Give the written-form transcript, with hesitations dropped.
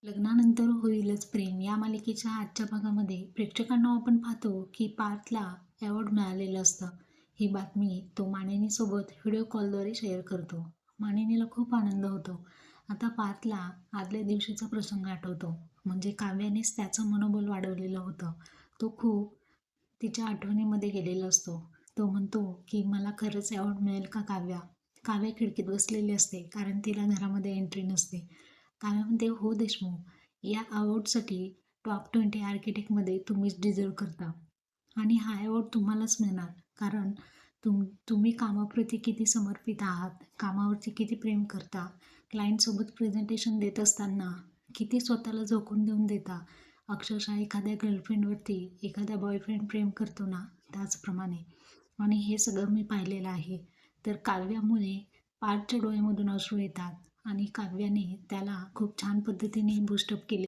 लग्नानंतर होईलच प्रेम या मालिकेच्या आजच्या भागामध्ये प्रेक्षकांना आपण पाहतो की पार्थला अवॉर्ड मिळालेलं असतं. ही बातमी तो मानिनीसोबत व्हिडिओ कॉलद्वारे शेअर करतो. मानिनीला खूप आनंद होतो. आता पार्थला आदल्या दिवशीचा प्रसंग आठवतो. म्हणजे काव्यानेच त्याचं मनोबल वाढवलेलं होतं. तो खूप तिच्या आठवणीमध्ये गेलेला असतो. तो म्हणतो की मला खरंच अवॉर्ड मिळेल का काव्या? काव्या खिडकीत बसलेली असते कारण तिला घरामध्ये एंट्री नसते. काव्या म्हणते, हो देशमुख, या अवॉर्डसाठी टॉप 20 आर्किटेक्टमध्ये तुम्हीच डिझर्व करता आणि हा अवॉर्ड तुम्हालाच मिळणार. कारण तुम्ही कामाप्रती किती समर्पित आहात, कामावरती किती प्रेम करता, क्लायंटसोबत प्रेझेंटेशन देत असताना किती स्वतःला झोकून देऊन देता. अक्षरशः एखाद्या गर्लफ्रेंडवरती एखादा बॉयफ्रेंड प्रेम करतो ना, त्याचप्रमाणे. आणि हे सगळं मी पाहिलेलं आहे. तर काव्यामुळे पार्थच्या डोळ्यामधून अश्रू येतात आणि काव्याने त्याला खूप छान पद्धतीने बूस्टअप केले.